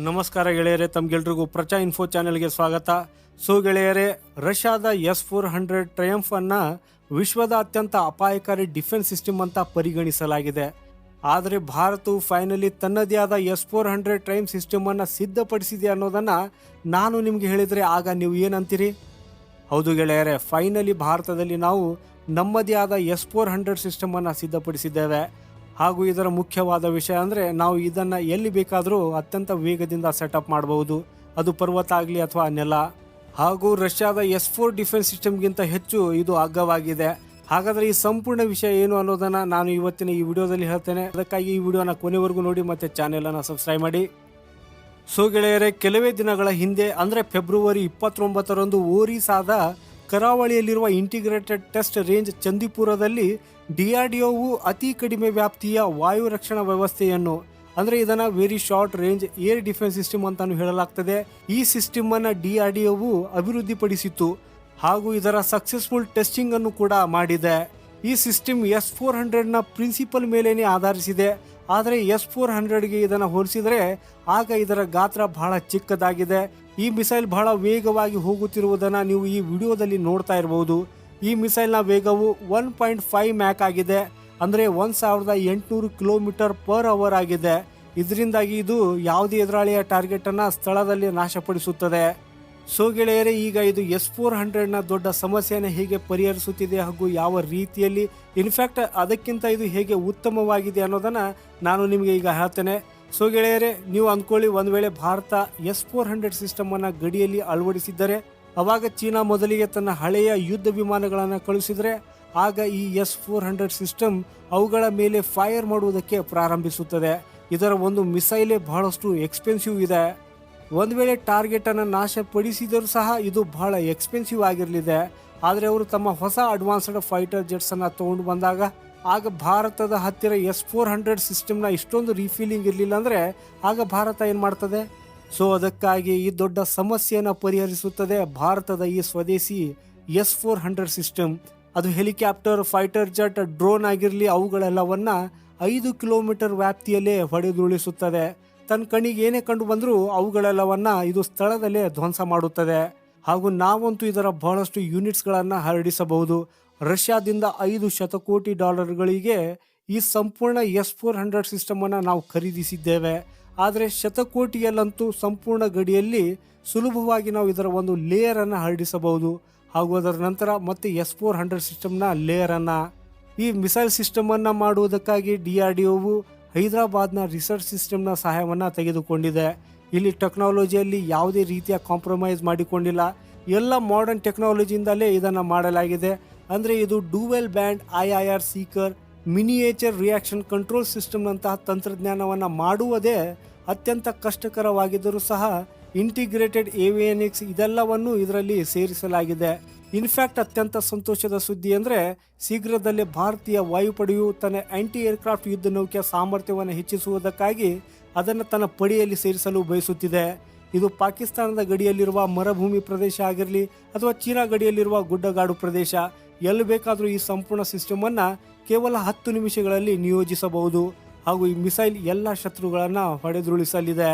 ನಮಸ್ಕಾರ ಗೆಳೆಯರೇ, ತಮ್ಗೆಲ್ರಿಗೂ ಪ್ರಚಾ ಇನ್ಫೋ ಚಾನೆಲ್ಗೆ ಸ್ವಾಗತ. ಗೆಳೆಯರೇ, ರಷ್ಯಾದ S-400 ಟ್ರಯಂಫ್ ಅನ್ನ ವಿಶ್ವದ ಅತ್ಯಂತ ಅಪಾಯಕಾರಿ ಡಿಫೆನ್ಸ್ ಸಿಸ್ಟಮ್ ಅಂತ ಪರಿಗಣಿಸಲಾಗಿದೆ. ಆದರೆ ಭಾರತವು ಫೈನಲಿ ತನ್ನದೇ ಆದ S-400 ಟ್ರಯಂಫ್ ಸಿಸ್ಟಮ್ ಅನ್ನ ಸಿದ್ಧಪಡಿಸಿದೆ ಅನ್ನೋದನ್ನ ನಾನು ನಿಮ್ಗೆ ಹೇಳಿದ್ರೆ ಆಗ ನೀವು ಏನಂತೀರಿ? ಹೌದು ಗೆಳೆಯರೇ, ಫೈನಲಿ ಭಾರತದಲ್ಲಿ ನಾವು ನಮ್ಮದೇ ಆದ S-400 ಸಿಸ್ಟಮ್ ಅನ್ನ ಸಿದ್ಧಪಡಿಸಿದ್ದೇವೆ. ಹಾಗೂ ಇದರ ಮುಖ್ಯವಾದ ವಿಷಯ ಅಂದರೆ ನಾವು ಇದನ್ನು ಎಲ್ಲಿ ಬೇಕಾದರೂ ಅತ್ಯಂತ ವೇಗದಿಂದ ಸೆಟಪ್ ಮಾಡಬಹುದು, ಅದು ಪರ್ವತ ಆಗಲಿ ಅಥವಾ ನೆಲ. ಹಾಗೂ ರಷ್ಯಾದ S-4 ಡಿಫೆನ್ಸ್ ಸಿಸ್ಟಮ್ಗಿಂತ ಹೆಚ್ಚು ಇದು ಅಗ್ಗವಾಗಿದೆ. ಹಾಗಾದರೆ ಈ ಸಂಪೂರ್ಣ ವಿಷಯ ಏನು ಅನ್ನೋದನ್ನು ನಾನು ಇವತ್ತಿನ ಈ ವಿಡಿಯೋದಲ್ಲಿ ಹೇಳ್ತೇನೆ. ಅದಕ್ಕಾಗಿ ಈ ವಿಡಿಯೋನ ಕೊನೆವರೆಗೂ ನೋಡಿ ಮತ್ತು ಚಾನೆಲನ್ನು ಸಬ್ಸ್ಕ್ರೈಬ್ ಮಾಡಿ. ಗೆಳೆಯರೇ, ಕೆಲವೇ ದಿನಗಳ ಹಿಂದೆ ಅಂದರೆ ಫೆಬ್ರವರಿ 29ರಂದು ಒರಿಸ್ಸಾದ ಕರಾವಳಿಯಲ್ಲಿರುವ ಇಂಟಿಗ್ರೇಟೆಡ್ ಟೆಸ್ಟ್ ರೇಂಜ್ ಚಂದಿಪುರದಲ್ಲಿ DRDOವು ಅತಿ ಕಡಿಮೆ ವ್ಯಾಪ್ತಿಯ ವಾಯು ರಕ್ಷಣಾ ವ್ಯವಸ್ಥೆಯನ್ನು ಅಂದರೆ ಇದನ್ನು very short range air defence system ಅಂತಾನು ಹೇಳಲಾಗ್ತದೆ. ಈ ಸಿಸ್ಟಮ್ ಅನ್ನು DRDOವು ಅಭಿವೃದ್ಧಿಪಡಿಸಿತ್ತು ಹಾಗೂ ಇದರ ಸಕ್ಸಸ್ಫುಲ್ ಟೆಸ್ಟಿಂಗ್ ಅನ್ನು ಕೂಡ ಮಾಡಿದೆ. ಈ ಸಿಸ್ಟಮ್ S-400ನ ಪ್ರಿನ್ಸಿಪಲ್ ಮೇಲೇನೆ ಆಧರಿಸಿದೆ. ಆದರೆ S-400ಗೆ ಇದನ್ನು ಹೋಲಿಸಿದರೆ ಆಗ ಇದರ ಗಾತ್ರ ಬಹಳ ಚಿಕ್ಕದಾಗಿದೆ. ಈ ಮಿಸೈಲ್ ಬಹಳ ವೇಗವಾಗಿ ಹೋಗುತ್ತಿರುವುದನ್ನು ನೀವು ಈ ವಿಡಿಯೋದಲ್ಲಿ ನೋಡ್ತಾ ಇರಬಹುದು. ಈ ಮಿಸೈಲ್ನ ವೇಗವು 1.5 ಮ್ಯಾಕ್ ಆಗಿದೆ, ಅಂದರೆ 1800 km/h ಆಗಿದೆ. ಇದರಿಂದಾಗಿ ಇದು ಯಾವುದೇ ಎದುರಾಳಿಯ ಟಾರ್ಗೆಟ್ ಅನ್ನ ಸ್ಥಳದಲ್ಲಿ ನಾಶಪಡಿಸುತ್ತದೆ. ಗೆಳೆಯರೇ, ಈಗ ಇದು S-400ನ ದೊಡ್ಡ ಸಮಸ್ಯೆಯನ್ನು ಹೇಗೆ ಪರಿಹರಿಸುತ್ತಿದೆ ಹಾಗೂ ಯಾವ ರೀತಿಯಲ್ಲಿ, ಇನ್ಫ್ಯಾಕ್ಟ್ ಅದಕ್ಕಿಂತ ಇದು ಹೇಗೆ ಉತ್ತಮವಾಗಿದೆ ಅನ್ನೋದನ್ನ ನಾನು ನಿಮಗೆ ಈಗ ಹೇಳ್ತೇನೆ. ಗೆಳೆಯರೇ, ನೀವು ಅಂದ್ಕೊಳ್ಳಿ, ಒಂದು ವೇಳೆ ಭಾರತ S-400 ಸಿಸ್ಟಮ್ ಅನ್ನ ಗಡಿಯಲ್ಲಿ ಅಳವಡಿಸಿದ್ದರೆ ಅವಾಗ ಚೀನಾ ಮೊದಲಿಗೆ ತನ್ನ ಹಳೆಯ ಯುದ್ಧ ವಿಮಾನಗಳನ್ನು ಕಳುಹಿಸಿದರೆ ಆಗ ಈ S-400 ಸಿಸ್ಟಮ್ ಅವುಗಳ ಮೇಲೆ ಫೈರ್ ಮಾಡುವುದಕ್ಕೆ ಪ್ರಾರಂಭಿಸುತ್ತದೆ. ಇದರ ಒಂದು ಮಿಸೈಲೇ ಬಹಳಷ್ಟು ಎಕ್ಸ್ಪೆನ್ಸಿವ್ ಇದೆ. ಒಂದು ವೇಳೆ ಟಾರ್ಗೆಟ್ ಅನ್ನು ನಾಶಪಡಿಸಿದರೂ ಸಹ ಇದು ಬಹಳ ಎಕ್ಸ್ಪೆನ್ಸಿವ್ ಆಗಿರಲಿದೆ. ಆದರೆ ಅವರು ತಮ್ಮ ಹೊಸ ಅಡ್ವಾನ್ಸ್ಡ್ ಫೈಟರ್ ಜೆಟ್ಸ್ ಅನ್ನ ತಗೊಂಡು ಬಂದಾಗ ಆಗ ಭಾರತದ ಹತ್ತಿರ S-400 ಸಿಸ್ಟಮ್ನ ಇಷ್ಟೊಂದು ರೀಫಿಲಿಂಗ್ ಇರಲಿಲ್ಲ ಅಂದರೆ ಆಗ ಭಾರತ ಏನು ಮಾಡ್ತದೆ? ಅದಕ್ಕಾಗಿ ಈ ದೊಡ್ಡ ಸಮಸ್ಯೆಯನ್ನು ಪರಿಹರಿಸುತ್ತದೆ ಭಾರತದ ಈ ಸ್ವದೇಶಿ S-400 ಸಿಸ್ಟಮ್. ಅದು ಹೆಲಿಕಾಪ್ಟರ್, ಫೈಟರ್ ಜೆಟ್, ಡ್ರೋನ್ ಆಗಿರಲಿ, ಅವುಗಳೆಲ್ಲವನ್ನ 5 ಕಿಲೋಮೀಟರ್ ವ್ಯಾಪ್ತಿಯಲ್ಲೇ ಹೊಡೆದುರುಳಿಸುತ್ತದೆ. ತನ್ನ ಕಣ್ಣಿಗೆ ಏನೇ ಕಂಡು ಬಂದರೂ ಅವುಗಳೆಲ್ಲವನ್ನ ಇದು ಸ್ಥಳದಲ್ಲೇ ಧ್ವಂಸ ಮಾಡುತ್ತದೆ. ಹಾಗೂ ನಾವಂತೂ ಇದರ ಬಹಳಷ್ಟು ಯೂನಿಟ್ಸ್ಗಳನ್ನು ಹರಡಿಸಬಹುದು. ರಷ್ಯಾದಿಂದ $5 ಶತಕೋಟಿ ಈ ಸಂಪೂರ್ಣ S-400 ಸಿಸ್ಟಮ್ ಅನ್ನು ನಾವು ಖರೀದಿಸಿದ್ದೇವೆ. ಆದರೆ ಶತಕೋಟಿಯಲ್ಲಂತೂ ಸಂಪೂರ್ಣ ಗಡಿಯಲ್ಲಿ ಸುಲಭವಾಗಿ ನಾವು ಇದರ ಒಂದು ಲೇಯರ್ ಅನ್ನು ಹರಡಿಸಬಹುದು. ಹಾಗೂ ಅದರ ನಂತರ ಮತ್ತೆ S-400 ಸಿಸ್ಟಮ್ನ ಲೇಯರ್ ಅನ್ನ, ಈ ಮಿಸೈಲ್ ಸಿಸ್ಟಮ್ ಅನ್ನ ಮಾಡುವುದಕ್ಕಾಗಿ DRDOವು ಹೈದರಾಬಾದ್ನ ರಿಸರ್ಚ್ ಸಿಸ್ಟಮ್ನ ಸಹಾಯವನ್ನು ತೆಗೆದುಕೊಂಡಿದೆ. ಇಲ್ಲಿ ಟೆಕ್ನಾಲಜಿಯಲ್ಲಿ ಯಾವುದೇ ರೀತಿಯ ಕಾಂಪ್ರಮೈಸ್ ಮಾಡಿಕೊಂಡಿಲ್ಲ. ಎಲ್ಲ ಮಾಡರ್ನ್ ಟೆಕ್ನಾಲಜಿಯಿಂದಲೇ ಇದನ್ನು ಮಾಡಲಾಗಿದೆ. ಅಂದರೆ ಇದು dual band IIR speaker, miniature reaction control ಸಿಸ್ಟಮ್ನಂತಹ ತಂತ್ರಜ್ಞಾನವನ್ನು ಮಾಡುವುದೇ ಅತ್ಯಂತ ಕಷ್ಟಕರವಾಗಿದ್ದರೂ ಸಹ ಇಂಟಿಗ್ರೇಟೆಡ್ ಏವಿಯಾನಿಕ್ಸ್ ಇದೆಲ್ಲವನ್ನು ಇದರಲ್ಲಿ ಸೇರಿಸಲಾಗಿದೆ. ಇನ್ಫ್ಯಾಕ್ಟ್ ಅತ್ಯಂತ ಸಂತೋಷದ ಸುದ್ದಿ ಅಂದರೆ ಶೀಘ್ರದಲ್ಲೇ ಭಾರತೀಯ ವಾಯುಪಡೆಯು ತನ್ನ ಆಂಟಿ ಏರ್ಕ್ರಾಫ್ಟ್ ಯುದ್ಧ ನೌಕೆಯ ಸಾಮರ್ಥ್ಯವನ್ನು ಹೆಚ್ಚಿಸುವುದಕ್ಕಾಗಿ ಅದನ್ನು ತನ್ನ ಪಡೆಯಲ್ಲಿ ಸೇರಿಸಲು ಬಯಸುತ್ತಿದೆ. ಇದು ಪಾಕಿಸ್ತಾನದ ಗಡಿಯಲ್ಲಿರುವ ಮರುಭೂಮಿ ಪ್ರದೇಶ ಆಗಿರಲಿ ಅಥವಾ ಚೀನಾ ಗಡಿಯಲ್ಲಿರುವ ಗುಡ್ಡಗಾಡು ಪ್ರದೇಶ, ಎಲ್ಲಿ ಬೇಕಾದರೂ ಈ ಸಂಪೂರ್ಣ ಸಿಸ್ಟಮನ್ನು ಕೇವಲ 10 ನಿಮಿಷಗಳಲ್ಲಿ ನಿಯೋಜಿಸಬಹುದು. ಹಾಗೂ ಈ ಮಿಸೈಲ್ ಎಲ್ಲ ಶತ್ರುಗಳನ್ನು ಹೊಡೆದುರುಳಿಸಲಿದೆ.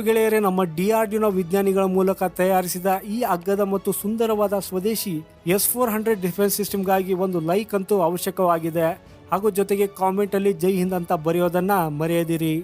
ಗೆಳೆಯರೇ, ನಮ್ಮ DRDO ವಿಜ್ಞಾನಿಗಳ ಮೂಲಕ ತಯಾರಿಸಿದ ಈ ಅಗ್ಗದ ಮತ್ತು ಸುಂದರವಾದ ಸ್ವದೇಶಿ S-400 ಡಿಫೆನ್ಸ್ ಸಿಸ್ಟಮ್ಗಾಗಿ ಒಂದು ಲೈಕ್ ಅಂತೂ ಅವಶ್ಯಕವಾಗಿದೆ. ಹಾಗೂ ಜೊತೆಗೆ ಕಾಮೆಂಟಲ್ಲಿ ಜೈ ಹಿಂದ್ ಅಂತ ಬರೆಯೋದನ್ನ ಮರೆಯದಿರಿ.